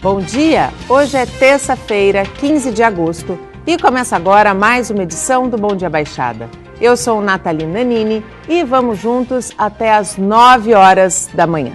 Bom dia! Hoje é terça-feira, 15 de agosto e começa agora mais uma edição do Bom Dia Baixada. Eu sou Nathalie Nanini e vamos juntos até às 9 horas da manhã.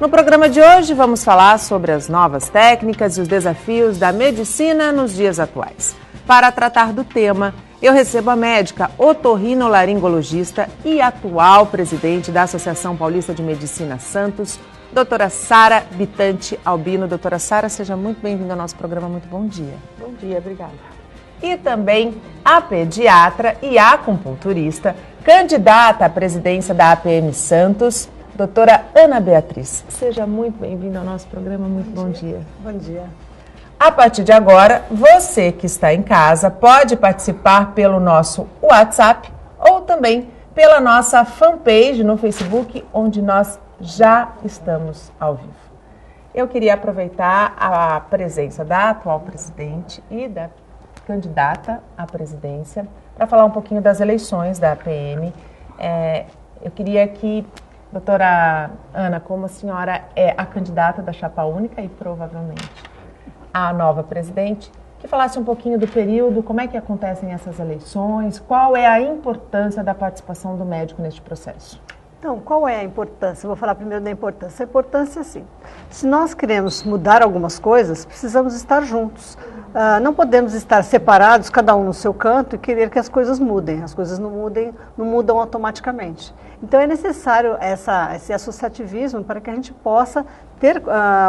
No programa de hoje vamos falar sobre as novas técnicas e os desafios da medicina nos dias atuais. Para tratar do tema, eu recebo a médica otorrinolaringologista e atual presidente da Associação Paulista de Medicina Santos, doutora Sara Bitante Albino. Doutora Sara, seja muito bem-vinda ao nosso programa. Muito bom dia. Bom dia, obrigada. E também a pediatra e acupunturista, candidata à presidência da APM Santos, doutora Ana Beatriz. Seja muito bem-vinda ao nosso programa. Muito bom dia. Bom dia. A partir de agora, você que está em casa pode participar pelo nosso WhatsApp ou também pela nossa fanpage no Facebook, onde nós já estamos ao vivo. Eu queria aproveitar a presença da atual presidente e da candidata à presidência para falar um pouquinho das eleições da APM. Eu queria que, doutora Ana, como a senhora é a candidata da chapa única e provavelmente a nova presidente, que falasse um pouquinho do período, como é que acontecem essas eleições, qual é a importância da participação do médico neste processo. Então, qual é a importância? Eu vou falar primeiro da importância. A importância é assim, se nós queremos mudar algumas coisas, precisamos estar juntos. Não podemos estar separados, cada um no seu canto, e querer que as coisas mudem. As coisas não mudam automaticamente. Então, é necessário esse associativismo para que a gente possa ter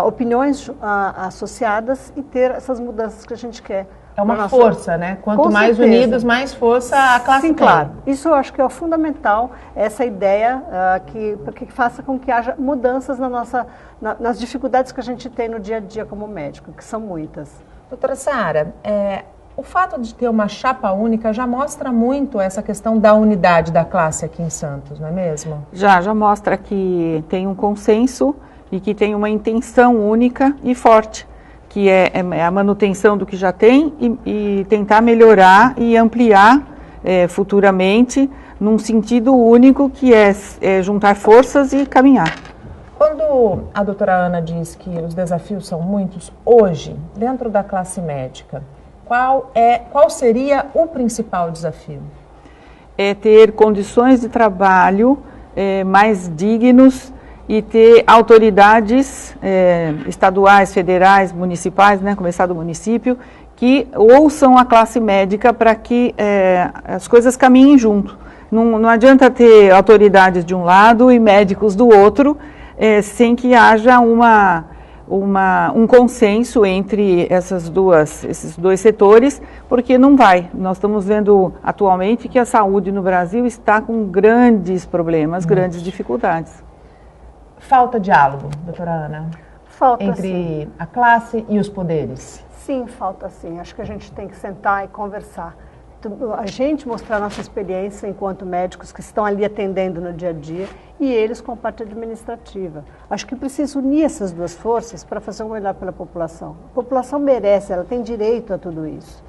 opiniões associadas e ter essas mudanças que a gente quer. É uma força, né? Quanto mais unidos, mais força a classe tem. Sim, claro. Isso eu acho que é fundamental, essa ideia que faça com que haja mudanças nas dificuldades que a gente tem no dia a dia como médico, que são muitas. Doutora Sara, o fato de ter uma chapa única já mostra muito essa questão da unidade da classe aqui em Santos, não é mesmo? Já mostra que tem um consenso e que tem uma intenção única e forte, que é a manutenção do que já tem e tentar melhorar e ampliar futuramente num sentido único, que é juntar forças e caminhar. Quando a doutora Ana diz que os desafios são muitos, hoje, dentro da classe médica, qual seria o principal desafio? É ter condições de trabalho mais dignos e ter autoridades estaduais, federais, municipais, né, começar do município, que ouçam a classe médica para que as coisas caminhem junto. Não adianta ter autoridades de um lado e médicos do outro, sem que haja um consenso entre esses dois setores, porque não vai. Nós estamos vendo atualmente que a saúde no Brasil está com grandes problemas, grandes dificuldades. Falta diálogo, doutora Ana? Falta, entre sim. A classe e os poderes? Sim, falta sim. Acho que a gente tem que sentar e conversar. A gente mostrar nossa experiência enquanto médicos que estão ali atendendo no dia a dia e eles com a parte administrativa. Acho que precisa unir essas duas forças para fazer o melhor pela população. A população merece, ela tem direito a tudo isso.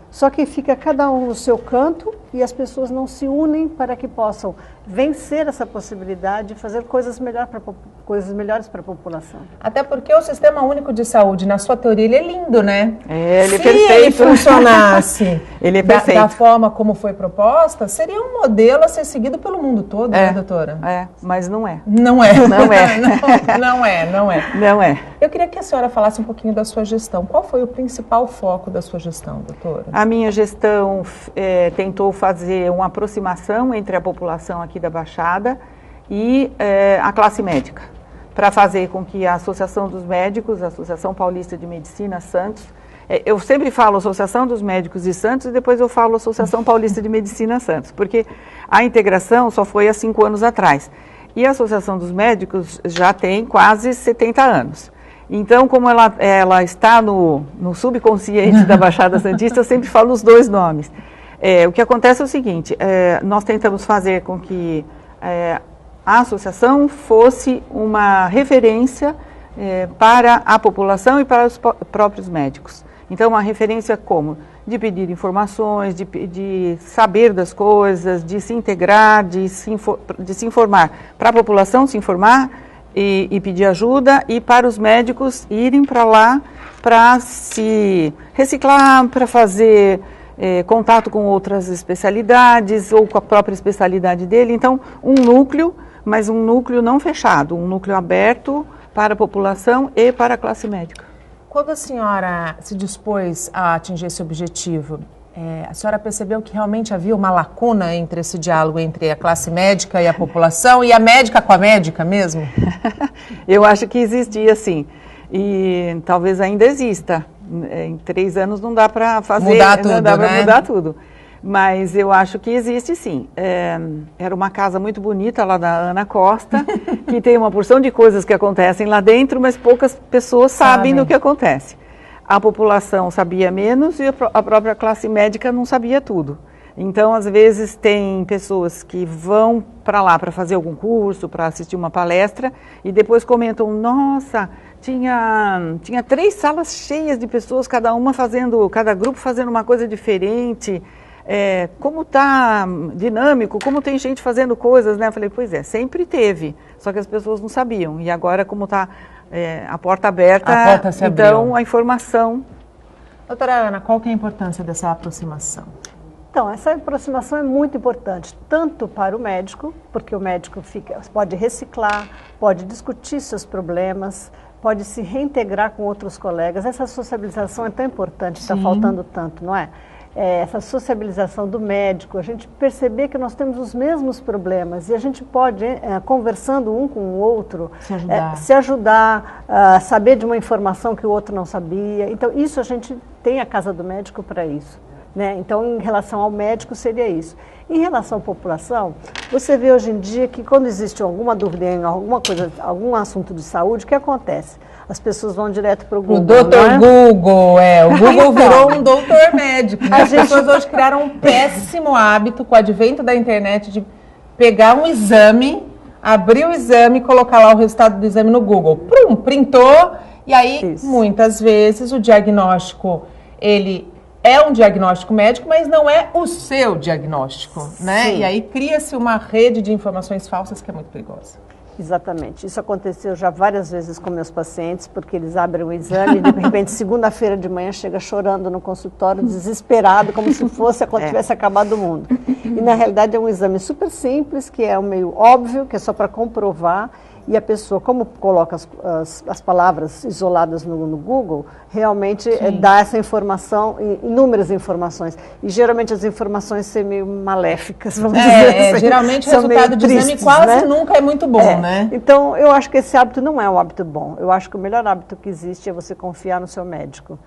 Só que fica cada um no seu canto e as pessoas não se unem para que possam vencer essa possibilidade de fazer coisas melhores para a população. Até porque o Sistema Único de Saúde, na sua teoria, ele é lindo, né? Ele é perfeito. Se ele funcionasse ele é perfeito. Da forma como foi proposta, seria um modelo a ser seguido pelo mundo todo, né, doutora? Mas não é. Não é. Não é. Não é. Eu queria que a senhora falasse um pouquinho da sua gestão. Qual foi o principal foco da sua gestão, doutora? A minha gestão tentou fazer uma aproximação entre a população aqui da Baixada e a classe médica, para fazer com que a Associação dos Médicos, a Associação Paulista de Medicina Santos, eu sempre falo Associação dos Médicos de Santos e depois eu falo Associação Paulista de Medicina Santos, porque a integração só foi há 5 anos atrás. E a Associação dos Médicos já tem quase 70 anos. Então, como ela está no subconsciente da Baixada Santista, eu sempre falo os dois nomes. O que acontece é o seguinte, nós tentamos fazer com que a associação fosse uma referência para a população e para os próprios médicos. Então, uma referência como? De pedir informações, de saber das coisas, de se integrar, de se informar. Para a população se informar e pedir ajuda, e para os médicos irem para lá para se reciclar, para fazer contato com outras especialidades ou com a própria especialidade dele. Então, um núcleo, mas um núcleo não fechado, um núcleo aberto para a população e para a classe médica. Quando a senhora se dispôs a atingir esse objetivo, a senhora percebeu que realmente havia uma lacuna entre esse diálogo entre a classe médica e a população, e a médica com a médica mesmo? Eu acho que existia, sim. E talvez ainda exista. Em 3 anos não dá para fazer, mudar tudo, não dá para né? mudar tudo. Mas eu acho que existe, sim. Era uma casa muito bonita lá da Ana Costa, que tem uma porção de coisas que acontecem lá dentro, mas poucas pessoas sabem do que acontece. A população sabia menos e a própria classe médica não sabia tudo. Então, às vezes, tem pessoas que vão para lá para fazer algum curso, para assistir uma palestra, e depois comentam, nossa, tinha 3 salas cheias de pessoas, cada grupo fazendo uma coisa diferente. Como está dinâmico, como tem gente fazendo coisas, né? Eu falei, pois é, sempre teve, só que as pessoas não sabiam. E agora, como está a porta aberta, então a informação. Doutora Ana, qual que é a importância dessa aproximação? Então, essa aproximação é muito importante, tanto para o médico, porque o médico pode reciclar, pode discutir seus problemas, pode se reintegrar com outros colegas. Essa sociabilização é tão importante, está faltando tanto, não é? Essa sociabilização do médico, a gente perceber que nós temos os mesmos problemas e a gente pode, conversando um com o outro, se ajudar, saber de uma informação que o outro não sabia. Então, isso a gente tem a Casa do Médico para isso, né? Então, em relação ao médico, seria isso. Em relação à população, você vê hoje em dia que quando existe alguma dúvida em alguma coisa, algum assunto de saúde, o que acontece? As pessoas vão direto para o Google. O doutor Google, o Google virou um doutor médico. Né? As pessoas hoje criaram um péssimo hábito com o advento da internet de pegar um exame, abrir o exame e colocar lá o resultado do exame no Google. Printou, e aí muitas vezes o diagnóstico, ele é um diagnóstico médico, mas não é o seu diagnóstico, né? E aí cria-se uma rede de informações falsas que é muito perigosa. Exatamente. Isso aconteceu já várias vezes com meus pacientes, porque eles abrem o exame e, de repente, segunda-feira de manhã, chega chorando no consultório, desesperado, como se fosse quando tivesse acabado o mundo. E, na realidade, é um exame super simples, que é meio óbvio, que é só para comprovar. E a pessoa, como coloca as palavras isoladas no Google, realmente dá essa informação, inúmeras informações. E geralmente as informações são meio maléficas, vamos dizer assim. Geralmente o resultado do exame quase nunca é muito bom, né? Então, eu acho que esse hábito não é um hábito bom. Eu acho que o melhor hábito que existe é você confiar no seu médico.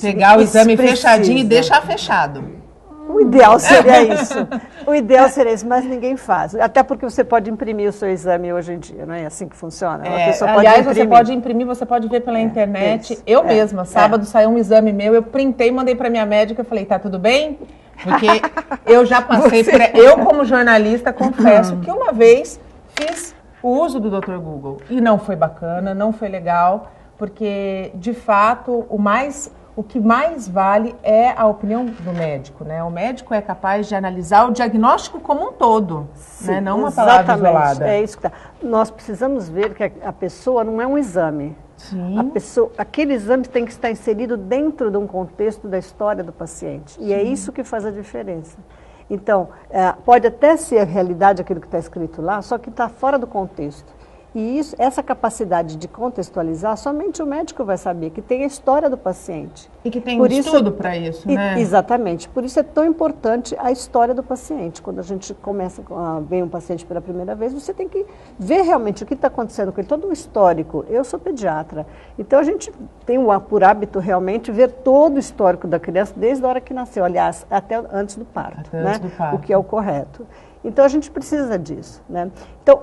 Pegar o exame fechadinho e deixar fechado. O ideal seria isso. O ideal seria isso, mas ninguém faz. Até porque você pode imprimir o seu exame hoje em dia, não é assim que funciona? Aliás, você pode imprimir, você pode ver pela internet. Eu mesma, sábado saiu um exame meu, eu printei, mandei para minha médica, eu falei, tá tudo bem? Porque eu já passei por... Eu, como jornalista, confesso que uma vez fiz o uso do Dr. Google e não foi bacana, não foi legal, porque, de fato, o que mais vale é a opinião do médico, né? O médico é capaz de analisar o diagnóstico como um todo, né? Não uma palavra isolada. É isso que tá. Nós precisamos ver que a pessoa não é um exame. Aquele exame tem que estar inserido dentro de um contexto da história do paciente. E é isso que faz a diferença. Então, pode até ser a realidade aquilo que está escrito lá, só que está fora do contexto. E essa capacidade de contextualizar, somente o médico vai saber, que tem a história do paciente. E que tem um estudo para isso, né? Exatamente. Por isso é tão importante a história do paciente. Quando a gente começa a ver um paciente pela primeira vez, você tem que ver realmente o que está acontecendo com ele, todo o histórico. Eu sou pediatra, então a gente tem por hábito realmente ver todo o histórico da criança, desde a hora que nasceu, aliás, até antes do parto, o que é o correto. Então, a gente precisa disso, né? Então,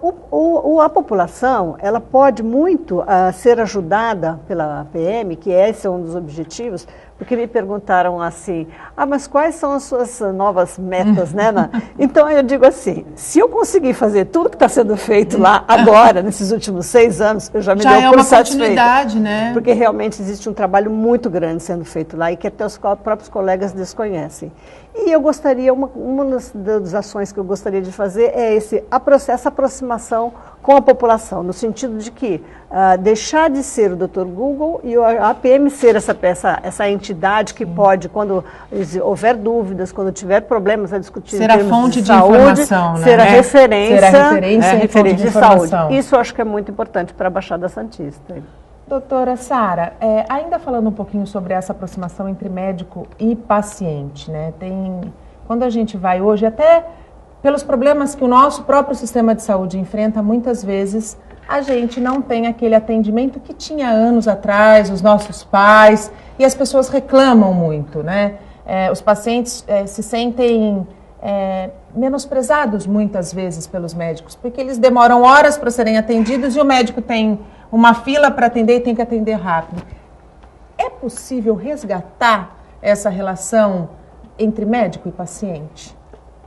a população, ela pode muito ser ajudada pela PM, que esse é um dos objetivos, porque me perguntaram assim, mas quais são as suas novas metas, né, Ana? Então, eu digo assim, se eu conseguir fazer tudo que está sendo feito lá agora, nesses últimos 6 anos, eu já me dou por satisfeita. Né? Porque realmente existe um trabalho muito grande sendo feito lá e que até os próprios colegas desconhecem. E eu gostaria, uma das ações que eu gostaria de fazer é essa aproximação com a população, no sentido de que deixar de ser o Dr. Google e a APM ser essa entidade que pode, quando houver dúvidas, quando tiver problemas a discutir ser a fonte de saúde, informação, né? ser a referência, de saúde. Isso eu acho que é muito importante para a Baixada Santista. Doutora Sara, ainda falando um pouquinho sobre essa aproximação entre médico e paciente, né? Quando a gente vai hoje, até pelos problemas que o nosso próprio sistema de saúde enfrenta, muitas vezes a gente não tem aquele atendimento que tinha anos atrás, os nossos pais, e as pessoas reclamam muito, né? Os pacientes se sentem menosprezados muitas vezes pelos médicos, porque eles demoram horas para serem atendidos e o médico tem uma fila para atender e tem que atender rápido. É possível resgatar essa relação entre médico e paciente?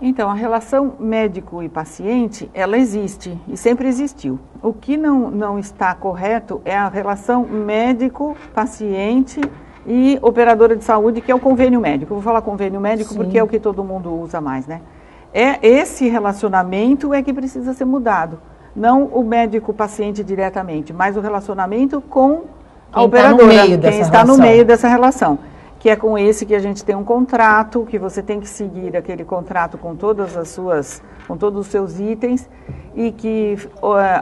Então, a relação médico e paciente, ela existe e sempre existiu. O que não está correto é a relação médico-paciente e operadora de saúde, que é o convênio médico. Eu vou falar convênio médico porque é o que todo mundo usa mais, né? Esse relacionamento é que precisa ser mudado. Não o médico-paciente diretamente, mas o relacionamento com a operadora, quem está no meio dessa relação. Que é com esse que a gente tem um contrato, que você tem que seguir aquele contrato com todos os seus itens e que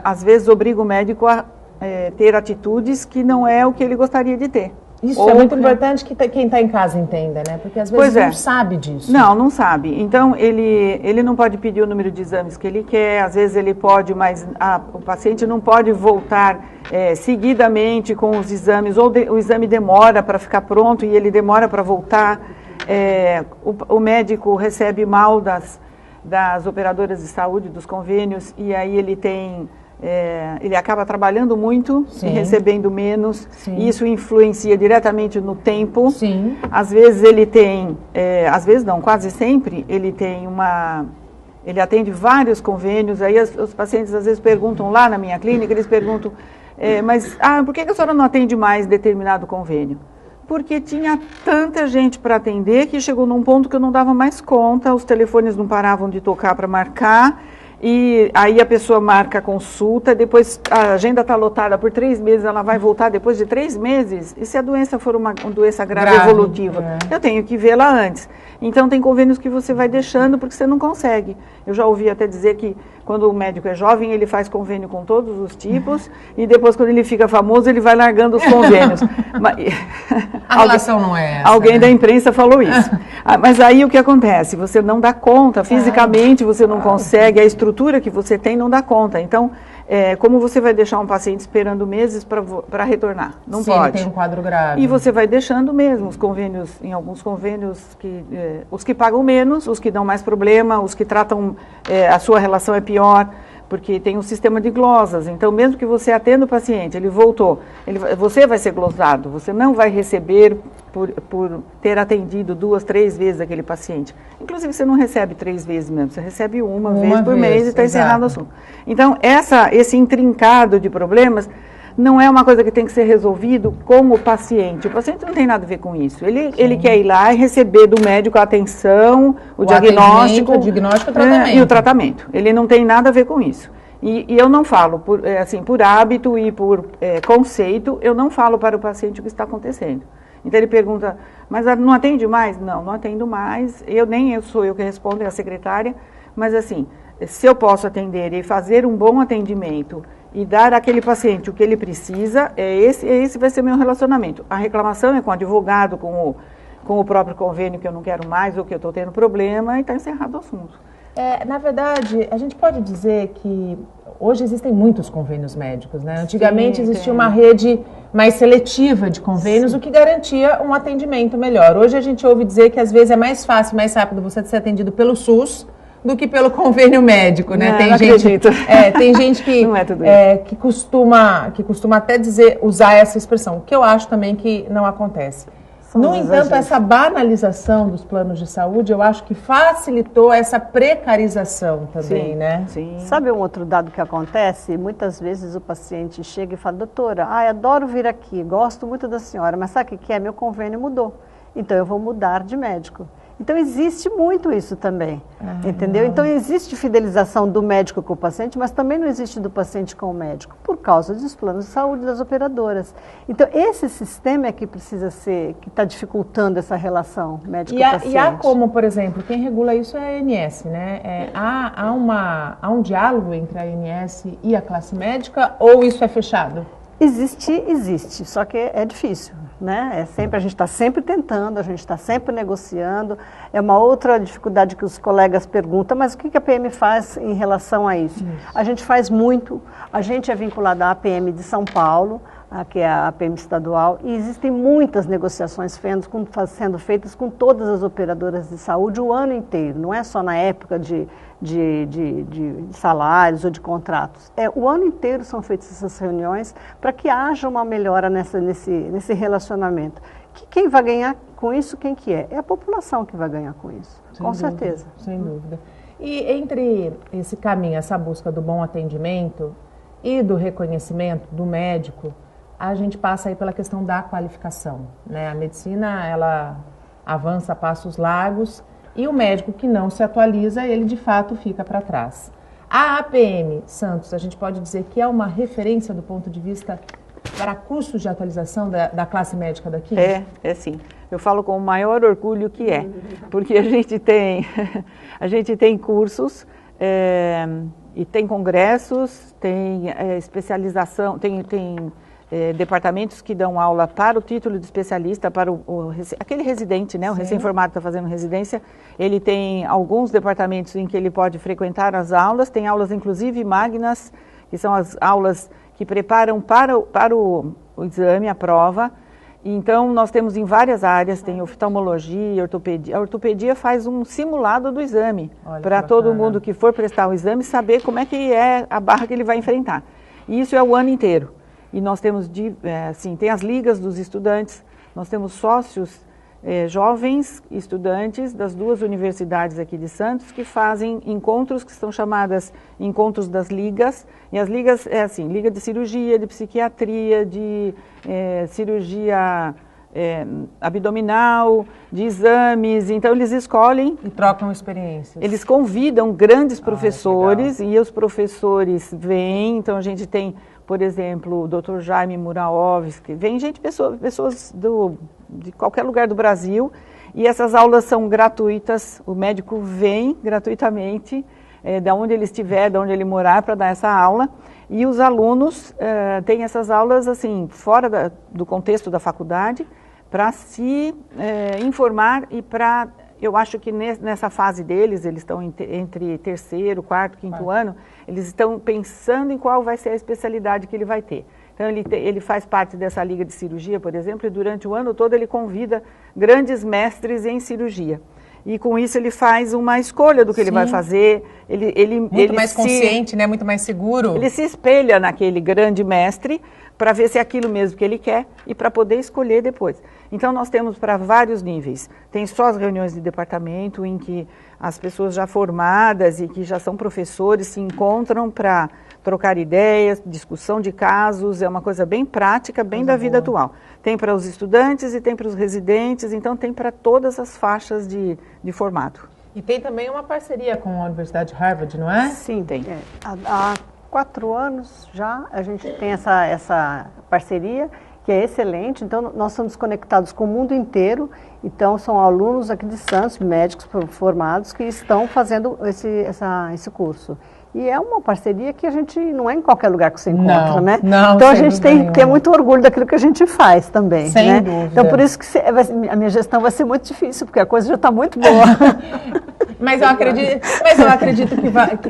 às vezes obriga o médico a ter atitudes que não é o que ele gostaria de ter. Isso é muito importante que quem está em casa entenda, né? Porque às vezes não sabe disso. Não sabe. Então, ele não pode pedir o número de exames que ele quer, às vezes ele pode, mas o paciente não pode voltar seguidamente com os exames, ou o exame demora para ficar pronto e ele demora para voltar. O médico recebe mal das operadoras de saúde, dos convênios, e aí ele acaba trabalhando muito e recebendo menos. E isso influencia diretamente no tempo. Sim. Às vezes ele tem, às vezes não, quase sempre, ele atende vários convênios, aí os pacientes às vezes perguntam lá na minha clínica, eles perguntam, mas por que a senhora não atende mais determinado convênio? Porque tinha tanta gente para atender que chegou num ponto que eu não dava mais conta, os telefones não paravam de tocar para marcar, e aí a pessoa marca a consulta, depois a agenda está lotada por 3 meses, ela vai voltar depois de 3 meses, e se a doença for uma doença grave evolutiva, eu tenho que vê-la antes. Então tem convênios que você vai deixando porque você não consegue. Eu já ouvi até dizer que quando o médico é jovem, ele faz convênio com todos os tipos, e depois quando ele fica famoso, ele vai largando os convênios. A relação não é essa. Alguém da imprensa falou isso. Mas aí o que acontece? Você não dá conta, fisicamente você não consegue, a estrutura que você tem não dá conta. Então, como você vai deixar um paciente esperando meses para retornar? Não pode. Ele tem um quadro grave. E você vai deixando mesmo os convênios, em alguns convênios, os que pagam menos, os que dão mais problema, os que tratam, a sua relação é pior, porque tem um sistema de glosas. Então, mesmo que você atenda o paciente, ele voltou, você vai ser glosado, você não vai receber por ter atendido 2, 3 vezes aquele paciente. Inclusive, você não recebe 3 vezes mesmo, você recebe uma vez por mês e está encerrado o assunto. Então, esse intrincado de problemas não é uma coisa que tem que ser resolvido com o paciente. O paciente não tem nada a ver com isso. Ele quer ir lá e receber do médico a atenção, o diagnóstico, e o tratamento. Ele não tem nada a ver com isso. E eu não falo, por hábito e por conceito, eu não falo para o paciente o que está acontecendo. Então ele pergunta, mas não atende mais? Não atendo mais. Sou eu que respondo, é a secretária. Mas assim, se eu posso atender e fazer um bom atendimento e dar àquele paciente o que ele precisa, esse vai ser meu relacionamento. A reclamação é com o advogado, com o próprio convênio que eu não quero mais ou que eu estou tendo problema e está encerrado o assunto. Na verdade, a gente pode dizer que hoje existem muitos convênios médicos, né? Antigamente existia uma rede mais seletiva de convênios, o que garantia um atendimento melhor. Hoje a gente ouve dizer que às vezes é mais fácil, mais rápido você ser atendido pelo SUS do que pelo convênio médico, né? Não acredito. Tem gente que, não é tudo isso. que costuma até usar essa expressão, o que eu acho também que não acontece. No entanto, essa banalização dos planos de saúde, eu acho que facilitou essa precarização também, né? Sim. Sabe um outro dado que acontece? Muitas vezes o paciente chega e fala, doutora, adoro vir aqui, gosto muito da senhora, mas sabe o que é? Meu convênio mudou, então eu vou mudar de médico. Então existe muito isso também, entendeu? Então existe fidelização do médico com o paciente, mas também não existe do paciente com o médico, por causa dos planos de saúde das operadoras. Então esse sistema é que precisa ser, que está dificultando essa relação médico-paciente. E há como, por exemplo, quem regula isso é a ANS, né? Há um diálogo entre a ANS e a classe médica, ou isso é fechado? Existe, só que é difícil, né? A gente está sempre tentando, a gente está sempre negociando. É uma outra dificuldade que os colegas perguntam, mas o que a PM faz em relação a isso? A gente faz muito, a gente é vinculado à APM de São Paulo, que é a APM estadual, e existem muitas negociações sendo feitas com todas as operadoras de saúde o ano inteiro, não é só na época de salários ou de contratos. O ano inteiro são feitas essas reuniões para que haja uma melhora nesse relacionamento. Quem vai ganhar com isso, quem que é? É a população que vai ganhar com isso, com certeza. Sem dúvida. E entre esse caminho, essa busca do bom atendimento e do reconhecimento do médico, a gente passa aí pela questão da qualificação, né? A medicina, ela avança a passos largos, e o médico que não se atualiza, ele de fato fica para trás. A APM Santos, a gente pode dizer que é uma referência do ponto de vista para custos de atualização da classe médica daqui? É sim. Eu falo com o maior orgulho que porque a gente tem cursos e tem congressos, tem especialização, tem departamentos que dão aula para o título de especialista, para aquele residente, né? O recém-formado está fazendo residência, ele tem alguns departamentos em que ele pode frequentar as aulas, tem aulas inclusive magnas, que são as aulas que preparam para o exame, a prova. Então, nós temos em várias áreas, tem oftalmologia, ortopedia. A ortopedia faz um simulado do exame, para todo mundo que for prestar o exame saber como é que é a barra que ele vai enfrentar. E isso é o ano inteiro. E nós temos, tem as ligas dos estudantes, nós temos sócios jovens estudantes das duas universidades aqui de Santos que fazem encontros que são chamadas encontros das ligas. E as ligas liga de cirurgia, de psiquiatria, de cirurgia abdominal, de exames. Então eles escolhem e trocam experiências. Eles convidam grandes professores e os professores vêm. Então a gente tem, por exemplo, o Dr. Jaime Muraovski, vem pessoas de qualquer lugar do Brasil, e essas aulas são gratuitas, o médico vem gratuitamente, de onde ele estiver, de onde ele morar, para dar essa aula, e os alunos têm essas aulas assim, fora do contexto da faculdade, para se informar e para... Eu acho que nessa fase deles, eles estão entre terceiro, quarto, quinto ano, eles estão pensando em qual vai ser a especialidade que ele vai ter. Então, ele faz parte dessa liga de cirurgia, por exemplo, e durante o ano todo ele convida grandes mestres em cirurgia. E com isso ele faz uma escolha do que ele vai fazer. Muito mais consciente, né? Muito mais seguro. Ele se espelha naquele grande mestre para ver se é aquilo mesmo que ele quer e para poder escolher depois. Então nós temos para vários níveis. Tem só as reuniões de departamento em que as pessoas já formadas e que já são professores se encontram para trocar ideias, discussão de casos, é uma coisa bem prática, bem da vida atual. Tem para os estudantes e tem para os residentes, então tem para todas as faixas de formato. E tem também uma parceria com a Universidade de Harvard, não é? Sim, tem. Há 4 anos já a gente tem essa parceria, que é excelente. Então nós estamos conectados com o mundo inteiro. Então são alunos aqui de Santos, médicos formados, que estão fazendo esse curso. E é uma parceria que a gente não é em qualquer lugar que você encontra, né? Não, então a gente tem que ter muito orgulho daquilo que a gente faz também, sem né? dúvida. Então por isso que a minha gestão vai ser muito difícil, porque a coisa já está muito boa. Mas eu acredito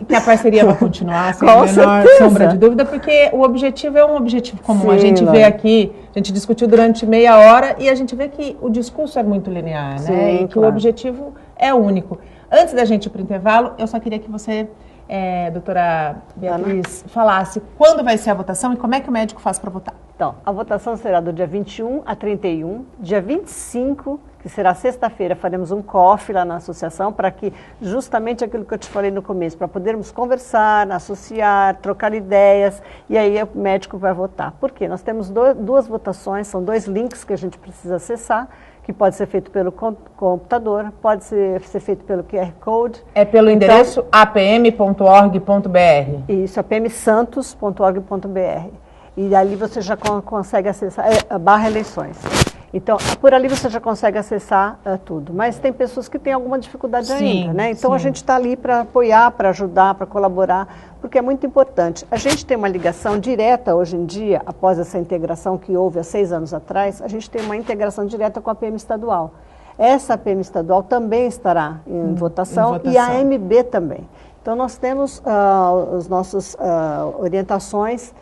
que a parceria vai continuar, sem a menor sombra de dúvida, porque o objetivo é um objetivo comum. Sim, a gente vê aqui, a gente discutiu durante meia hora e a gente vê que o discurso é muito linear, sim, né? E que o objetivo é único. Antes da gente ir para o intervalo, eu só queria que você, doutora Beatriz, falasse quando vai ser a votação e como é que o médico faz para votar. Então, a votação será do dia 21 a 31, dia 25, que será sexta-feira, faremos um coffee lá na associação para que, justamente aquilo que eu te falei no começo, para podermos conversar, associar, trocar ideias, e aí o médico vai votar. Por quê? Nós temos duas votações, são 2 links que a gente precisa acessar, que pode ser feito pelo computador, pode ser feito pelo QR Code. É pelo endereço apm.org.br. Isso, apmsantos.org.br. E ali você já consegue acessar, /eleições. Então, por ali você já consegue acessar tudo. Mas tem pessoas que têm alguma dificuldade ainda, né? Então, a gente está ali para apoiar, para ajudar, para colaborar, porque é muito importante. A gente tem uma ligação direta hoje em dia, após essa integração que houve há 6 anos atrás, a gente tem uma integração direta com a PM estadual. Essa PM estadual também estará em votação e a AMB também. Então, nós temos as nossas orientações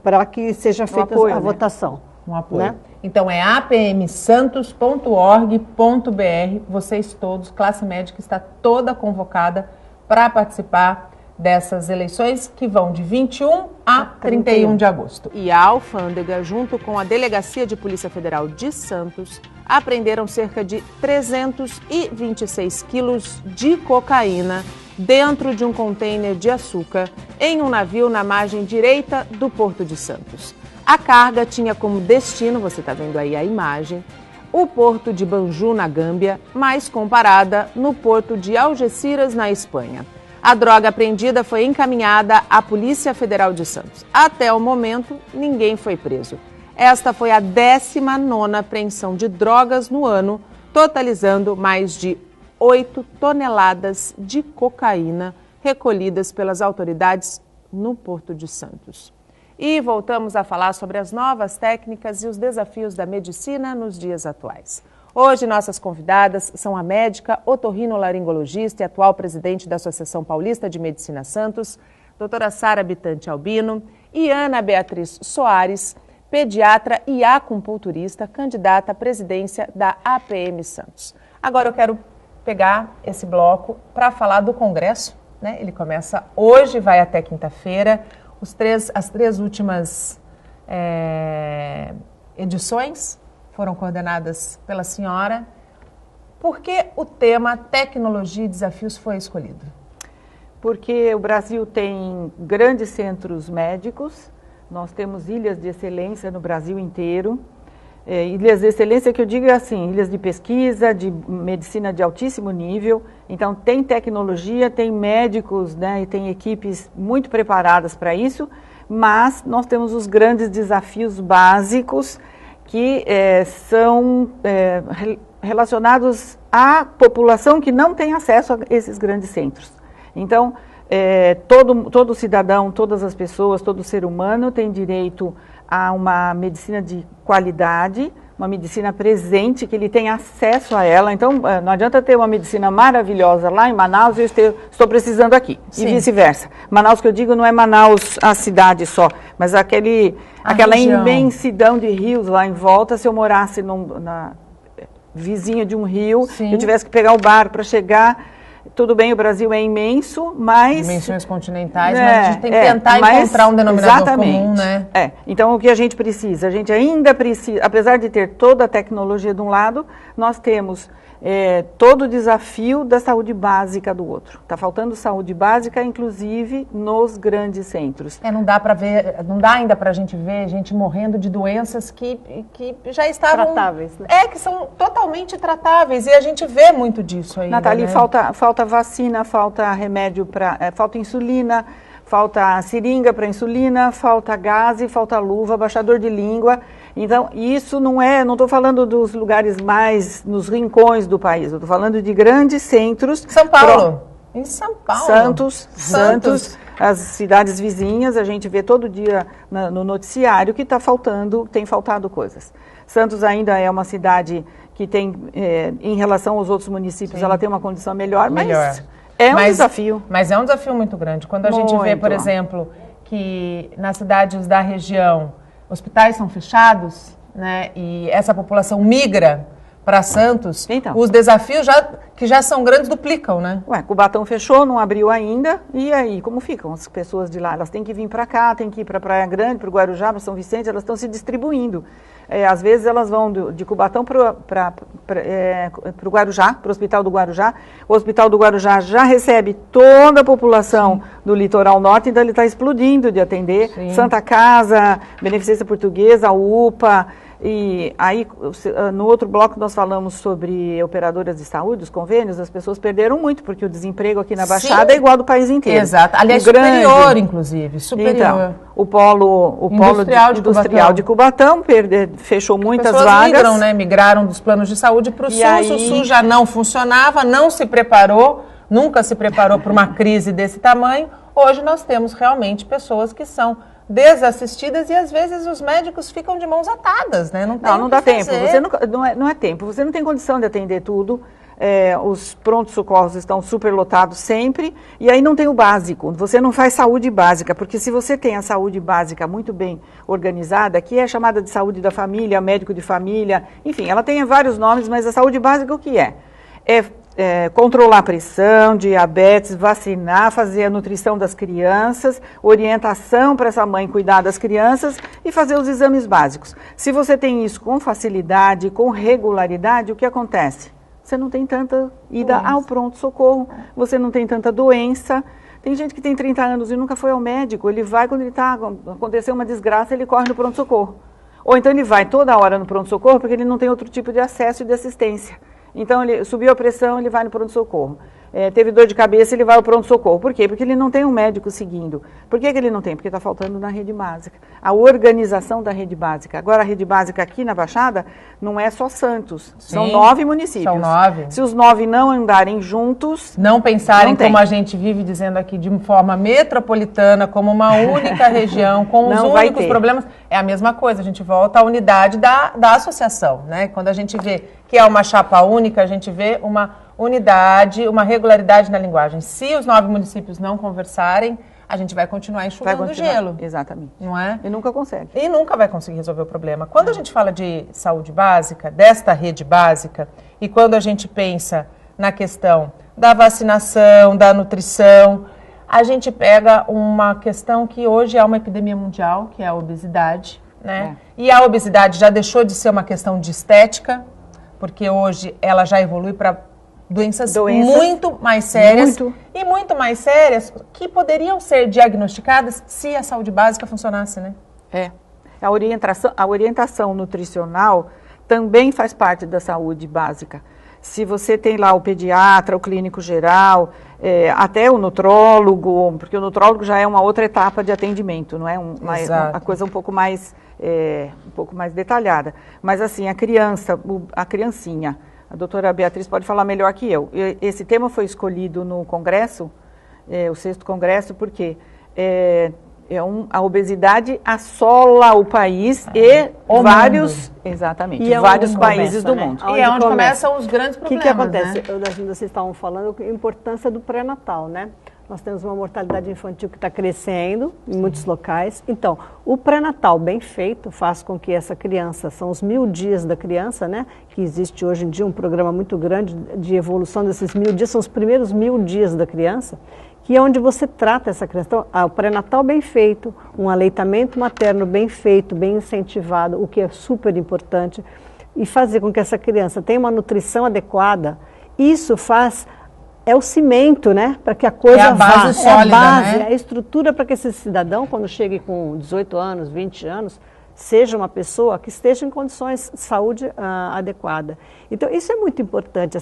para que seja feita a votação. Um apoio. Né? Então é apmsantos.org.br. Vocês todos, classe médica, está toda convocada para participar dessas eleições que vão de 21 a 31 de agosto. E a alfândega, junto com a Delegacia de Polícia Federal de Santos, apreenderam cerca de 326 quilos de cocaína dentro de um container de açúcar em um navio na margem direita do Porto de Santos. A carga tinha como destino, você está vendo aí a imagem, o porto de Banjul, na Gâmbia, mas comparada no porto de Algeciras, na Espanha. A droga apreendida foi encaminhada à Polícia Federal de Santos. Até o momento, ninguém foi preso. Esta foi a 19ª apreensão de drogas no ano, totalizando mais de 8 toneladas de cocaína recolhidas pelas autoridades no Porto de Santos. E voltamos a falar sobre as novas técnicas e os desafios da medicina nos dias atuais. Hoje, nossas convidadas são a médica otorrinolaringologista e atual presidente da Associação Paulista de Medicina Santos, doutora Sara Bitante Albino, e Ana Beatriz Soares, pediatra e acupunturista, candidata à presidência da APM Santos. Agora eu quero pegar esse bloco para falar do Congresso, né? Ele começa hoje, vai até quinta-feira. As 3 últimas edições foram coordenadas pela senhora. Por que o tema tecnologia e desafios foi escolhido? Porque o Brasil tem grandes centros médicos, nós temos ilhas de excelência no Brasil inteiro. Ilhas de excelência que eu digo é assim, ilhas de pesquisa, de medicina de altíssimo nível. Então tem tecnologia, tem médicos, né, e tem equipes muito preparadas para isso, mas nós temos os grandes desafios básicos que são relacionados à população que não tem acesso a esses grandes centros. Então, todo cidadão, todas as pessoas, todo ser humano tem direito a uma medicina de qualidade, uma medicina presente, que ele tenha acesso a ela. Então, não adianta ter uma medicina maravilhosa lá em Manaus e eu estou precisando aqui, Sim. E vice-versa. Manaus, que eu digo, não é Manaus a cidade só, mas aquela imensidão de rios lá em volta. Se eu morasse vizinho de um rio, Sim. Eu tivesse que pegar o barco para chegar. Tudo bem, o Brasil é imenso, mas... Dimensões continentais, mas a gente tem que tentar encontrar um denominador comum, né? Então, o que a gente precisa? A gente ainda precisa, apesar de ter toda a tecnologia de um lado, nós temos todo o desafio da saúde básica do outro. Está faltando saúde básica, inclusive, nos grandes centros. Não dá ainda para a gente ver gente morrendo de doenças que já estavam... Tratáveis, né? Que são totalmente tratáveis, e a gente vê muito disso ainda, Nathalie, né? falta vacina, falta remédio falta insulina, falta seringa para insulina, falta gás, falta luva, abaixador de língua. Então, isso não estou falando dos lugares mais nos rincões do país, eu estou falando de grandes centros. São Paulo. Em São Paulo. Santos, as cidades vizinhas, a gente vê todo dia no noticiário que tem faltado coisas. Santos ainda é uma cidade que tem, em relação aos outros municípios, Sim. Ela tem uma condição melhor. Mas é um desafio. Mas é um desafio muito grande. Quando a gente vê, por exemplo, que nas cidades da região, hospitais são fechados, né, e essa população migra para Santos, então, os desafios que já são grandes duplicam, né? Cubatão fechou, não abriu ainda, e aí como ficam as pessoas de lá? Elas têm que vir para cá, têm que ir para Praia Grande, para o Guarujá, para São Vicente, elas estão se distribuindo. Às vezes elas vão de Cubatão para o Guarujá, para o Hospital do Guarujá. O Hospital do Guarujá já recebe toda a população do litoral norte, então ele está explodindo de atender. Sim. Santa Casa, Beneficência Portuguesa, UPA. E aí, no outro bloco, nós falamos sobre operadoras de saúde, os convênios. As pessoas perderam muito, porque o desemprego aqui na Baixada é igual do país inteiro. Exato. Aliás, superior, inclusive. Superior. Então, o polo industrial de Cubatão fechou muitas vagas. As pessoas migram, migraram dos planos de saúde para o SUS. Aí, o SUS já não funcionava, não se preparou, nunca se preparou para uma crise desse tamanho. Hoje nós temos realmente pessoas que são desassistidas e às vezes os médicos ficam de mãos atadas, né? Não dá tempo. Você não é tempo. Você não tem condição de atender tudo. Os prontos-socorros estão superlotados sempre, e aí não tem o básico. Você não faz saúde básica, porque se você tem a saúde básica muito bem organizada, que é chamada de saúde da família, médico de família, enfim, ela tem vários nomes, mas a saúde básica o que é? Controlar a pressão, diabetes, vacinar, fazer a nutrição das crianças, orientação para essa mãe cuidar das crianças e fazer os exames básicos. Se você tem isso com facilidade, com regularidade, o que acontece? Você não tem tanta ida ao pronto-socorro, você não tem tanta doença. Tem gente que tem 30 anos e nunca foi ao médico, ele vai quando aconteceu uma desgraça, ele corre no pronto-socorro. Ou então ele vai toda hora no pronto-socorro porque ele não tem outro tipo de acesso e de assistência. Então, ele subiu a pressão, ele vai no pronto-socorro. Teve dor de cabeça, ele vai ao pronto-socorro. Por quê? Porque ele não tem um médico seguindo. Por que ele não tem? Porque está faltando na rede básica. A organização da rede básica. Agora, a rede básica aqui na Baixada não é só Santos. Sim, são 9 municípios. São 9. Se os 9 não andarem juntos... Não pensarem como a gente vive dizendo aqui, de forma metropolitana, como uma única região, com os únicos problemas. É a mesma coisa, a gente volta à unidade da associação, né? Quando a gente vê que é uma chapa única, a gente vê uma unidade, uma regularidade na linguagem. Se os 9 municípios não conversarem, a gente vai continuar enxugando gelo. Exatamente. Não é? E nunca consegue. E nunca vai conseguir resolver o problema. Quando a gente fala de saúde básica, desta rede básica, e quando a gente pensa na questão da vacinação, da nutrição, a gente pega uma questão que hoje é uma epidemia mundial, que é a obesidade, né? E a obesidade já deixou de ser uma questão de estética, porque hoje ela já evolui para doenças muito mais sérias e muito mais sérias que poderiam ser diagnosticadas se a saúde básica funcionasse, né? A orientação nutricional também faz parte da saúde básica. Se você tem lá o pediatra, o clínico geral, até o nutrólogo, porque o nutrólogo já é uma outra etapa de atendimento, não é? Uma coisa um pouco mais detalhada. Mas assim, a criancinha, a doutora Beatriz pode falar melhor que eu. Esse tema foi escolhido no Congresso, o 6º Congresso, porque a obesidade assola o país e vários, vários países do mundo. E é onde começam os grandes problemas. O que acontece? Vocês estavam falando a importância do pré-natal, né? Nós temos uma mortalidade infantil que está crescendo em muitos locais. Então, o pré-natal bem feito faz com que essa criança, são os 1000 dias da criança, né? Que existe hoje em dia um programa muito grande de evolução desses 1000 dias, são os primeiros 1000 dias da criança, que é onde você trata essa criança. Então, o pré-natal bem feito, um aleitamento materno bem feito, bem incentivado, o que é super importante, e fazer com que essa criança tenha uma nutrição adequada, isso faz... É o cimento, né? Para que a coisa vá. Base sólida, né? A estrutura para que esse cidadão, quando chegue com 18 anos, 20 anos, seja uma pessoa que esteja em condições de saúde adequada. Então, isso é muito importante,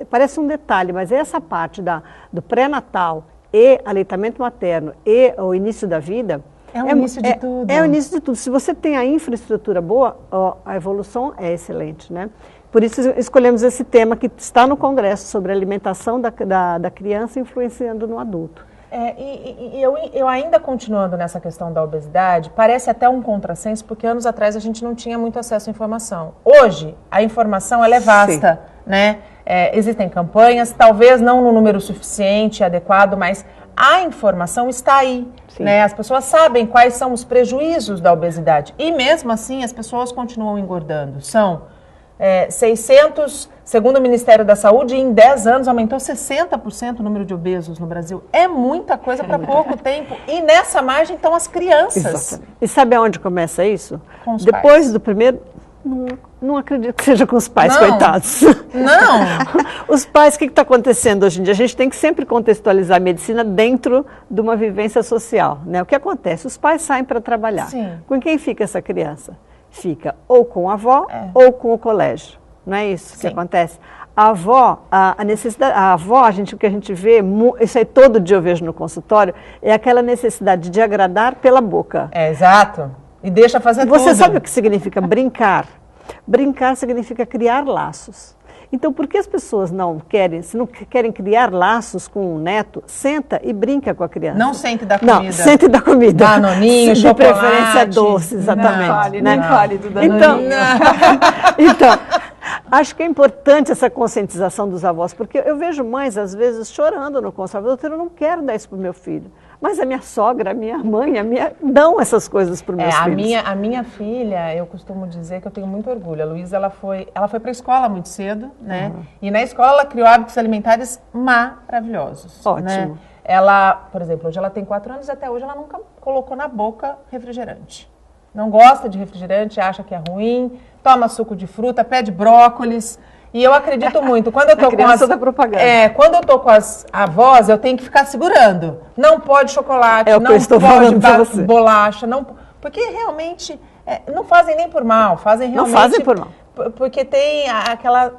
parece um detalhe, mas essa parte do pré-natal e aleitamento materno e o início da vida... É o início de tudo. É o início de tudo. Se você tem a infraestrutura boa, a evolução é excelente, né? Por isso escolhemos esse tema que está no Congresso, sobre a alimentação da criança influenciando no adulto. Eu ainda continuando nessa questão da obesidade, parece até um contrassenso, porque anos atrás a gente não tinha muito acesso à informação. Hoje, a informação ela é vasta, né? Existem campanhas, talvez não no número suficiente, adequado, mas a informação está aí, né? As pessoas sabem quais são os prejuízos da obesidade. E mesmo assim, as pessoas continuam engordando. São 600, segundo o Ministério da Saúde, em 10 anos aumentou 60% o número de obesos no Brasil. É muita coisa para pouco tempo. E nessa margem estão as crianças. Exatamente. E sabe aonde começa isso? Com os Depois pais. do primeiro... Não acredito que seja com os pais, Não. coitados. Não! Os pais, o que está acontecendo hoje em dia? A gente tem que sempre contextualizar a medicina dentro de uma vivência social, né? O que acontece? Os pais saem para trabalhar. Sim. Com quem fica essa criança? Fica ou com a avó ou com o colégio. Não é isso que acontece? A avó, a necessidade, a avó, o que a gente vê, isso aí todo dia eu vejo no consultório, é aquela necessidade de agradar pela boca. Exato. E deixa fazer tudo. Você sabe o que significa brincar? Brincar significa criar laços. Então, por que as pessoas não querem criar laços com um neto, senta e brinca com a criança. Não sente da comida. Não, sente da comida. Danoninho, de chocolate. preferência doce, exatamente. Nem fale do Danoninho. Então, acho que é importante essa conscientização dos avós, porque eu vejo mães, às vezes, chorando no consultório. Doutora, eu não quero dar isso para o meu filho. Mas a minha sogra, a minha mãe, dão essas coisas para os meus filhos. A minha filha, eu costumo dizer que eu tenho muito orgulho. A Luísa, ela foi para a escola muito cedo, né? E na escola ela criou hábitos alimentares maravilhosos. Ótimo. Né? Ela, por exemplo, hoje ela tem 4 anos e até hoje ela nunca colocou na boca refrigerante. Não gosta de refrigerante, acha que é ruim, toma suco de fruta, pede brócolis. E eu acredito muito. Quando eu tô da propaganda. Quando eu tô com as avós, eu tenho que ficar segurando. Não pode chocolate, não pode bolacha, não, porque realmente não fazem nem por mal, fazem realmente. Não fazem por mal. Porque tem aquela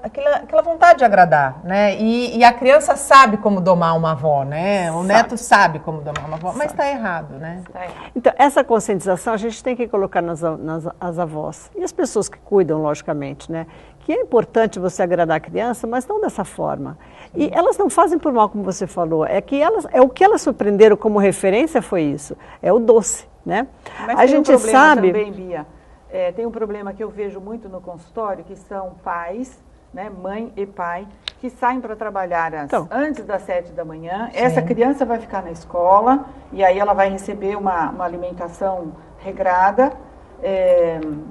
vontade de agradar, né? E a criança sabe como domar uma avó, né? O neto sabe como domar uma avó, mas está errado, né? Então, essa conscientização a gente tem que colocar nas avós. E as pessoas que cuidam, logicamente, né? Que é importante você agradar a criança, mas não dessa forma. E elas não fazem por mal, como você falou. O que elas surpreenderam como referência foi isso. É o doce, né? Mas a gente sabe... Também, Bia, tem um problema que eu vejo muito no consultório, que são pais, né, mãe e pai, que saem para trabalhar antes das 7 da manhã. Sim. Essa criança vai ficar na escola e aí ela vai receber uma alimentação regrada,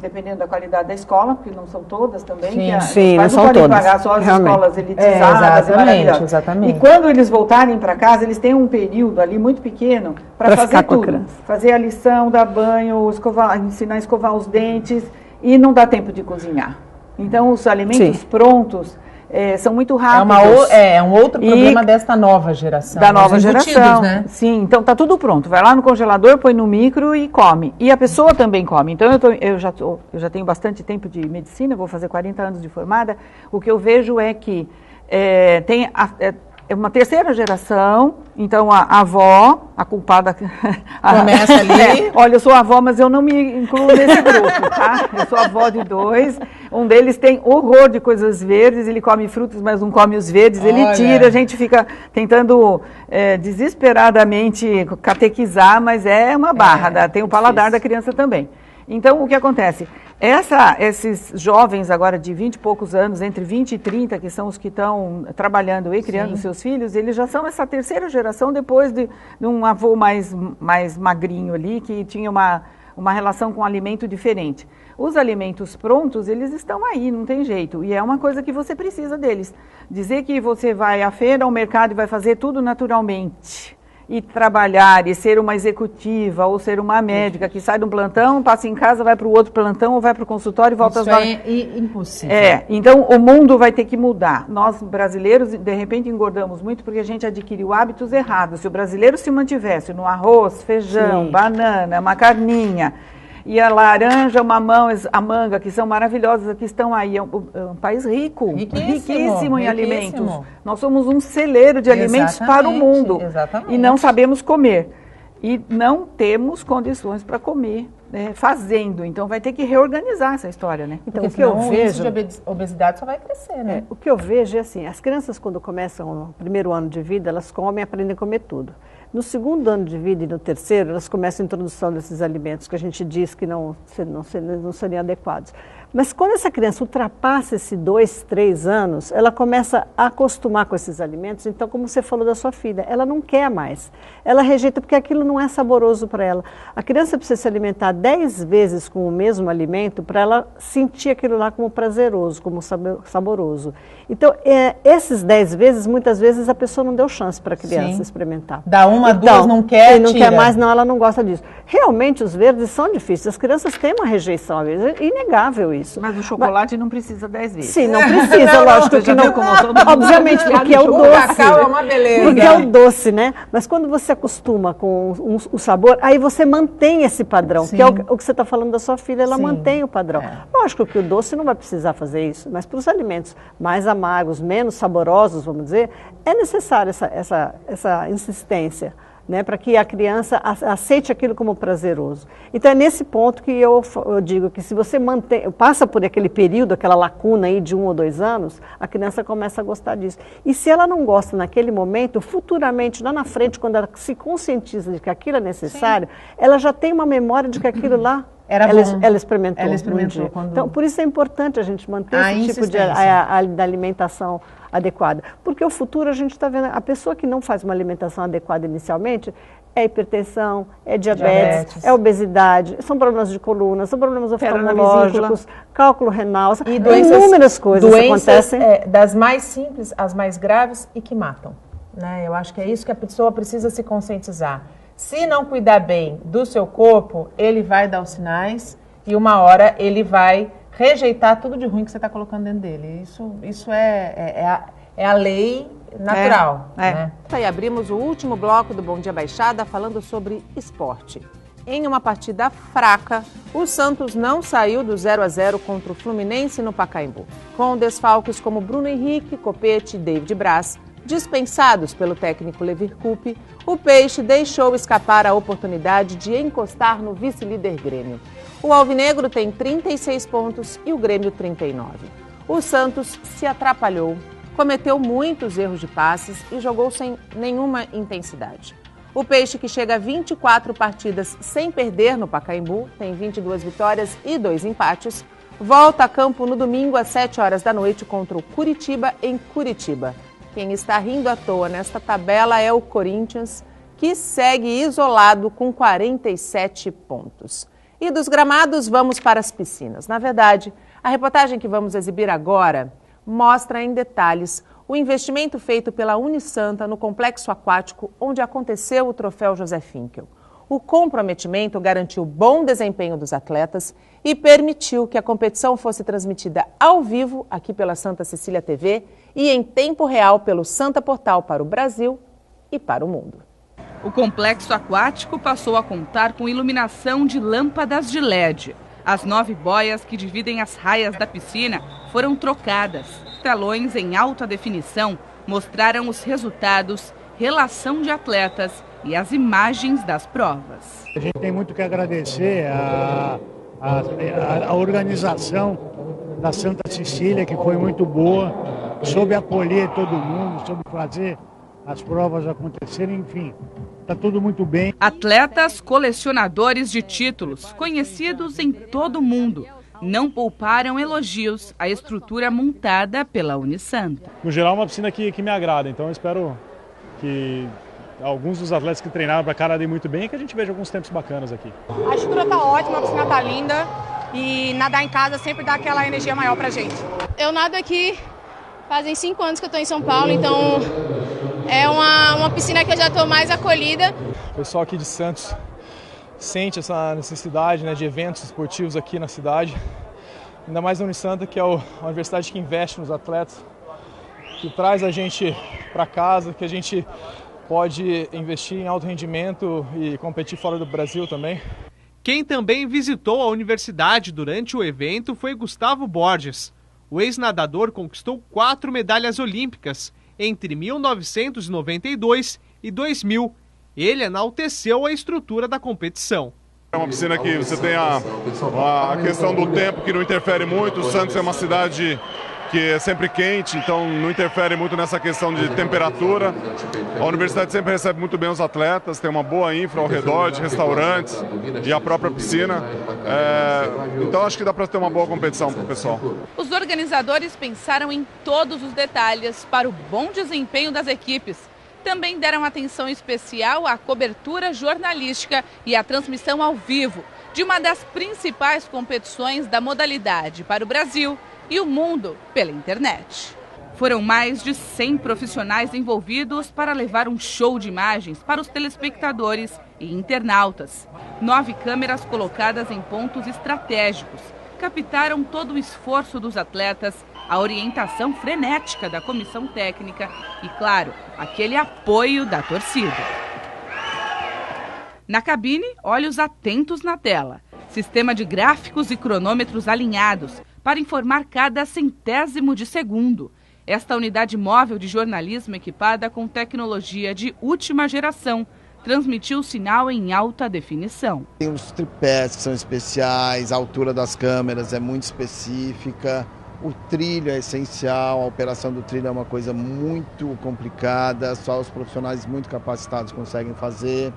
dependendo da qualidade da escola, porque não são todas também. Sim, não são podem todas. pagar só as Realmente. escolas elitizadas e maravilhosas. Exatamente. E quando eles voltarem para casa, eles têm um período ali muito pequeno para fazer tudo. Fazer a lição, dar banho, ensinar a escovar os dentes, e não dá tempo de cozinhar. Então, os alimentos prontos são muito rápidos. É um outro problema desta nova geração. Da nova geração, né? Sim, então tá tudo pronto. Vai lá no congelador, põe no micro e come. E a pessoa também come. Então eu já tenho bastante tempo de medicina, vou fazer 40 anos de formada. O que eu vejo é que tem uma terceira geração, então a avó, a culpada... Começa ali. Olha, eu sou avó, mas eu não me incluo nesse grupo, tá? Eu sou avó de 2. Um deles tem horror de coisas verdes, ele come frutas, mas não come os verdes. Olha. Ele tira, a gente fica tentando desesperadamente catequizar, mas é uma barra, tem o paladar da criança também. Então, o que acontece? Esses jovens agora de 20 e poucos anos, entre 20 e 30, que são os que estão trabalhando e criando seus filhos, eles já são essa terceira geração depois de um avô mais magrinho ali, que tinha uma relação com um alimento diferente. Os alimentos prontos, eles estão aí, não tem jeito. E é uma coisa que você precisa deles. Dizer que você vai à feira, ao mercado e vai fazer tudo naturalmente, e trabalhar, e ser uma executiva, ou ser uma médica que sai de um plantão, passa em casa, vai para o outro plantão, ou vai para o consultório e volta às 9. Isso é impossível. Então o mundo vai ter que mudar. Nós, brasileiros, de repente engordamos muito porque a gente adquiriu hábitos errados. Se o brasileiro se mantivesse no arroz, feijão, banana, uma carninha, e a laranja, o mamão, a manga, que são maravilhosas, que estão aí. É um país riquíssimo em alimentos. Nós somos um celeiro de alimentos para o mundo. Exatamente. E não sabemos comer. E não temos condições para comer fazendo. Então vai ter que reorganizar essa história, né? Então, o que eu vejo, o índice de obesidade só vai crescer, né? O que eu vejo é assim, as crianças quando começam o primeiro ano de vida, elas aprendem a comer tudo. No segundo ano de vida e no terceiro, elas começam a introdução desses alimentos que a gente diz que não seriam adequados. Mas quando essa criança ultrapassa esses 2, 3 anos, ela começa a acostumar com esses alimentos. Então, como você falou da sua filha, ela não quer mais. Ela rejeita porque aquilo não é saboroso para ela. A criança precisa se alimentar 10 vezes com o mesmo alimento para ela sentir aquilo lá como prazeroso, como saboroso. Então, esses 10 vezes, muitas vezes, a pessoa não deu chance para a criança experimentar. Dá uma, duas, não quer, não tira. quer mais, não, ela não gosta disso. Realmente, os verdes são difíceis. As crianças têm uma rejeição, às vezes, é inegável isso. Mas o chocolate não precisa 10 vezes. Sim, não precisa, lógico que não. Obviamente, porque é o doce. O cacau é uma beleza. Porque é o doce, né? Mas quando você acostuma com o sabor, aí você mantém esse padrão, que é o que você está falando da sua filha, ela mantém o padrão. Lógico que o doce não vai precisar fazer isso, mas para os alimentos mais amargos, menos saborosos, vamos dizer, é necessário essa insistência. Né, para que a criança aceite aquilo como prazeroso. Então é nesse ponto que eu digo que se você passa por aquele período, aquela lacuna aí de 1 ou 2 anos, a criança começa a gostar disso. E se ela não gosta naquele momento, futuramente, lá na frente, quando ela se conscientiza de que aquilo é necessário, ela já tem uma memória de que aquilo lá ela experimentou. Ela experimentou Então, por isso é importante a gente manter esse tipo de alimentação adequada. Porque o futuro a gente está vendo, a pessoa que não faz uma alimentação adequada inicialmente, é hipertensão, é diabetes, é obesidade, são problemas de coluna, são problemas oftalmológicos, cálculo renal, e doenças, inúmeras coisas acontecem. Das mais simples às mais graves e que matam. Né? Eu acho que é isso que a pessoa precisa se conscientizar. Se não cuidar bem do seu corpo, ele vai dar os sinais e uma hora ele vai rejeitar tudo de ruim que você está colocando dentro dele. Isso é a lei natural. Né? E abrimos o último bloco do Bom Dia Baixada falando sobre esporte. Em uma partida fraca, o Santos não saiu do 0-0 contra o Fluminense no Pacaembu. Com desfalques como Bruno Henrique, Copete e David Braz, dispensados pelo técnico Levir Coupe, o Peixe deixou escapar a oportunidade de encostar no vice-líder Grêmio. O alvinegro tem 36 pontos e o Grêmio 39. O Santos se atrapalhou, cometeu muitos erros de passes e jogou sem nenhuma intensidade. O Peixe, que chega a 24 partidas sem perder no Pacaembu, tem 22 vitórias e 2 empates, volta a campo no domingo às 7 horas da noite contra o Curitiba em Curitiba. Quem está rindo à toa nesta tabela é o Corinthians, que segue isolado com 47 pontos. E dos gramados, vamos para as piscinas. Na verdade, a reportagem que vamos exibir agora mostra em detalhes o investimento feito pela Unisanta no complexo aquático onde aconteceu o troféu José Finkel. O comprometimento garantiu bom desempenho dos atletas e permitiu que a competição fosse transmitida ao vivo aqui pela Santa Cecília TV e em tempo real pelo Santa Portal para o Brasil e para o mundo. O complexo aquático passou a contar com iluminação de lâmpadas de LED. As 9 boias que dividem as raias da piscina foram trocadas. Telões em alta definição mostraram os resultados, relação de atletas e as imagens das provas. A gente tem muito que agradecer a organização da Santa Cecília, que foi muito boa, soube acolher todo mundo, soube fazer as provas acontecerem, enfim, está tudo muito bem. Atletas, colecionadores de títulos, conhecidos em todo o mundo, não pouparam elogios à estrutura montada pela Unisanta. No geral, é uma piscina que me agrada, então eu espero que alguns dos atletas que treinaram para cá nadem muito bem e que a gente veja alguns tempos bacanas aqui. A estrutura está ótima, a piscina está linda e nadar em casa sempre dá aquela energia maior pra gente. Eu nado aqui fazem 5 anos que eu estou em São Paulo, então é uma piscina que eu já estou mais acolhida. O pessoal aqui de Santos sente essa necessidade, né, de eventos esportivos aqui na cidade, ainda mais a Unisanta, que é a universidade que investe nos atletas, que traz a gente para casa, que a gente pode investir em alto rendimento e competir fora do Brasil também. Quem também visitou a universidade durante o evento foi Gustavo Borges. O ex-nadador conquistou 4 medalhas olímpicas entre 1992 e 2000. Ele enalteceu a estrutura da competição. É uma piscina que você tem a questão do tempo que não interfere muito. O Santos é uma cidade que é sempre quente, então não interfere muito nessa questão de temperatura. A universidade sempre recebe muito bem os atletas, tem uma boa infra ao redor de restaurantes e a própria piscina. Então acho que dá para ter uma boa competição para o pessoal. Os organizadores pensaram em todos os detalhes para o bom desempenho das equipes. Também deram atenção especial à cobertura jornalística e à transmissão ao vivo de uma das principais competições da modalidade para o Brasil e o mundo pela internet. Foram mais de 100 profissionais envolvidos para levar um show de imagens para os telespectadores e internautas. 9 câmeras colocadas em pontos estratégicos captaram todo o esforço dos atletas, a orientação frenética da comissão técnica e, claro, aquele apoio da torcida. Na cabine, olhos atentos na tela. Sistema de gráficos e cronômetros alinhados para informar cada centésimo de segundo. Esta unidade móvel de jornalismo equipada com tecnologia de última geração transmitiu o sinal em alta definição. Tem os tripés que são especiais, a altura das câmeras é muito específica, o trilho é essencial, a operação do trilho é uma coisa muito complicada, só os profissionais muito capacitados conseguem fazer.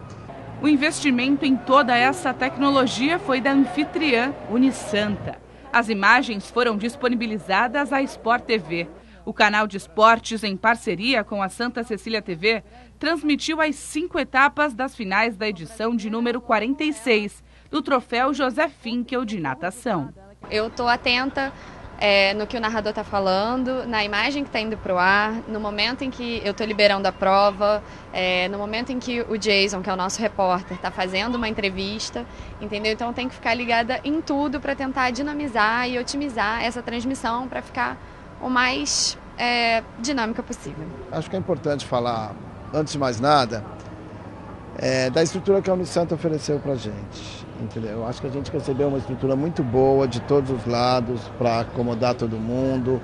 O investimento em toda essa tecnologia foi da anfitriã Unisanta. As imagens foram disponibilizadas à Sport TV. O canal de esportes, em parceria com a Santa Cecília TV, transmitiu as 5 etapas das finais da edição de número 46 do Troféu José Finkel de natação. Eu estou atenta no que o narrador está falando, na imagem que está indo para o ar, no momento em que eu estou liberando a prova, no momento em que o Jason, que é o nosso repórter, está fazendo uma entrevista, entendeu? Então eu tenho que ficar ligada em tudo para tentar dinamizar e otimizar essa transmissão para ficar o mais dinâmica possível. Acho que é importante falar, antes de mais nada, da estrutura que a Unisanta ofereceu para a gente, entendeu? Acho que a gente recebeu uma estrutura muito boa de todos os lados para acomodar todo mundo,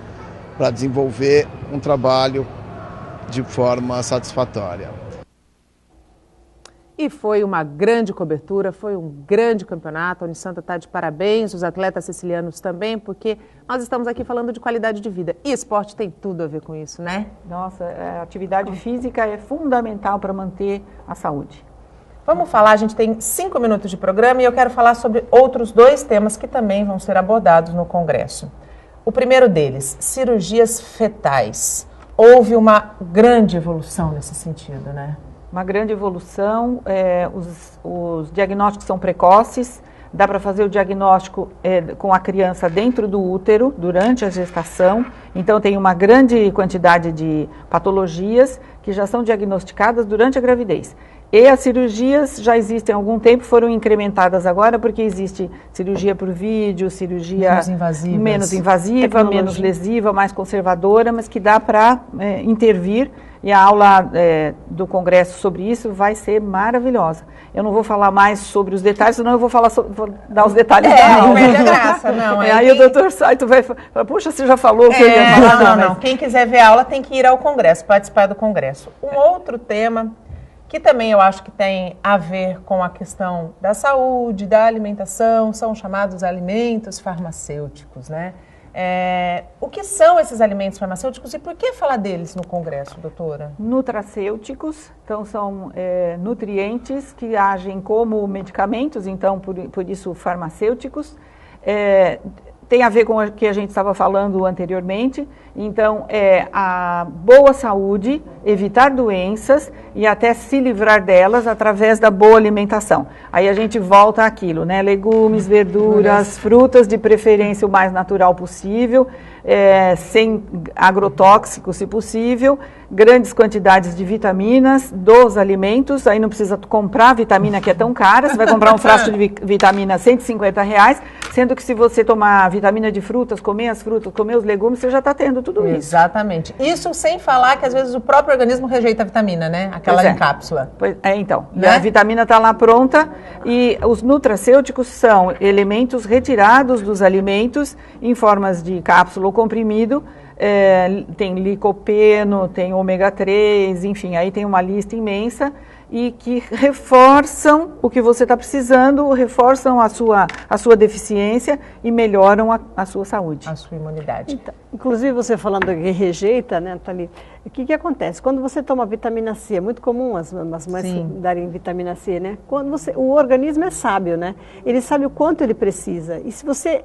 para desenvolver um trabalho de forma satisfatória. E foi uma grande cobertura, foi um grande campeonato. A Unisanta está de parabéns, os atletas sicilianos também, porque nós estamos aqui falando de qualidade de vida. E esporte tem tudo a ver com isso, né? Nossa, a atividade física é fundamental para manter a saúde. Vamos falar, a gente tem 5 minutos de programa e eu quero falar sobre outros 2 temas que também vão ser abordados no Congresso. O primeiro deles, cirurgias fetais. Houve uma grande evolução nesse sentido, né? Uma grande evolução, os diagnósticos são precoces, dá para fazer o diagnóstico com a criança dentro do útero, durante a gestação, então tem uma grande quantidade de patologias que já são diagnosticadas durante a gravidez. E as cirurgias já existem há algum tempo, foram incrementadas agora porque existe cirurgia por vídeo, cirurgia menos invasiva, menos lesiva, mais conservadora, mas que dá para intervir. E a aula do Congresso sobre isso vai ser maravilhosa. Eu não vou falar mais sobre os detalhes, senão eu vou dar os detalhes da aula. Não perde a graça, não. Aí o doutor Saito vai falar, puxa, você já falou o que eu ia falar? Não. Quem quiser ver a aula tem que ir ao Congresso, participar do Congresso. Um outro tema que também eu acho que tem a ver com a questão da saúde, da alimentação, são chamados alimentos farmacêuticos, né? O que são esses alimentos farmacêuticos e por que falar deles no Congresso, doutora? Nutracêuticos, então são nutrientes que agem como medicamentos, então por isso farmacêuticos. Tem a ver com o que a gente estava falando anteriormente, então a boa saúde, evitar doenças e até se livrar delas através da boa alimentação. Aí a gente volta àquilo, né? Legumes, verduras, frutas, de preferência o mais natural possível, sem agrotóxicos se possível, grandes quantidades de vitaminas dos alimentos, aí não precisa comprar vitamina que é tão cara, você vai comprar um frasco de vitamina R$150, sendo que se você tomar vitamina de frutas, comer as frutas, comer os legumes, você já está tendo tudo isso. Exatamente. Isso sem falar que às vezes o próprio organismo rejeita a vitamina, né? Aquela em cápsula. Então. Né? E a vitamina está lá pronta e os nutracêuticos são elementos retirados dos alimentos em formas de cápsula ou comprimido. Tem licopeno, tem ômega 3, enfim, aí tem uma lista imensa e que reforçam o que você está precisando, reforçam a sua deficiência e melhoram a sua saúde. A sua imunidade. Então, inclusive, você falando que rejeita, né, Nathalie? O que acontece? Quando você toma vitamina C, é muito comum as mães darem vitamina C, né? Quando o organismo é sábio, né? Ele sabe o quanto ele precisa. E se você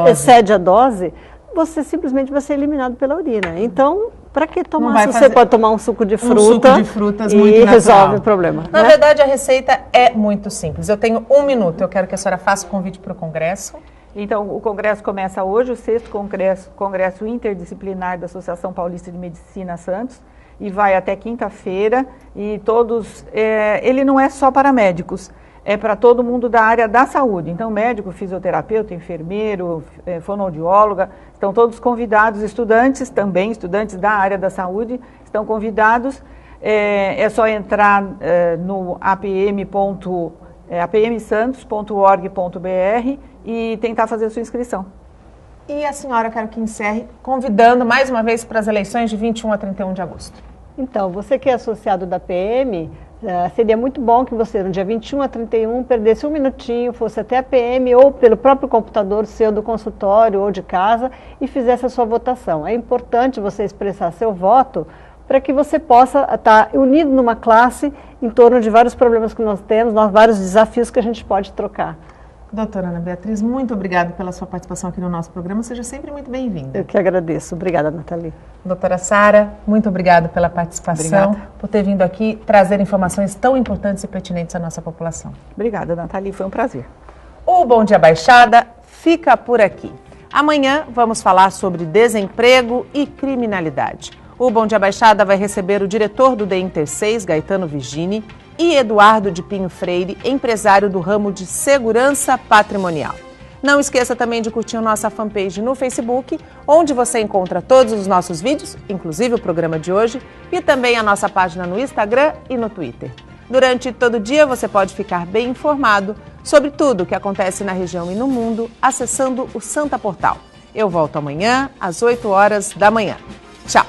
excede a dose, você simplesmente vai ser eliminado pela urina. Então, para que tomar? Se você pode tomar um suco de fruta, suco de frutas muito e natural. Resolve o problema. Na verdade, a receita é muito simples. Eu tenho 1 minuto. Eu quero que a senhora faça o convite para o Congresso. Então, o Congresso começa hoje, o 6º Congresso Interdisciplinar da Associação Paulista de Medicina Santos, e vai até quinta-feira, e todos, ele não é só para médicos, é para todo mundo da área da saúde. Então, médico, fisioterapeuta, enfermeiro, fonoaudióloga, estão todos convidados, estudantes também, estudantes da área da saúde, estão convidados. É só entrar no apmsantos.org.br e tentar fazer a sua inscrição. E a senhora, quero que encerre convidando mais uma vez para as eleições de 21 a 31 de agosto. Então, você que é associado da PM, seria muito bom que você, no dia 21 a 31, perdesse 1 minutinho, fosse até a PM ou pelo próprio computador seu do consultório ou de casa e fizesse a sua votação. É importante você expressar seu voto para que você possa estar unido numa classe em torno de vários problemas que nós temos, vários desafios que a gente pode trocar. Doutora Ana Beatriz, muito obrigada pela sua participação aqui no nosso programa. Seja sempre muito bem-vinda. Eu que agradeço. Obrigada, Nathalie. Doutora Sara, muito obrigada pela participação, por ter vindo aqui trazer informações tão importantes e pertinentes à nossa população. Obrigada, Nathalie. Foi um prazer. O Bom Dia Baixada fica por aqui. Amanhã vamos falar sobre desemprego e criminalidade. O Bom Dia Baixada vai receber o diretor do DEINTER 6, Gaetano Vigini, e Eduardo de Pinho Freire, empresário do ramo de segurança patrimonial. Não esqueça também de curtir a nossa fanpage no Facebook, onde você encontra todos os nossos vídeos, inclusive o programa de hoje, e também a nossa página no Instagram e no Twitter. Durante todo o dia você pode ficar bem informado sobre tudo o que acontece na região e no mundo, acessando o Santa Portal. Eu volto amanhã às 8 horas da manhã. Tchau!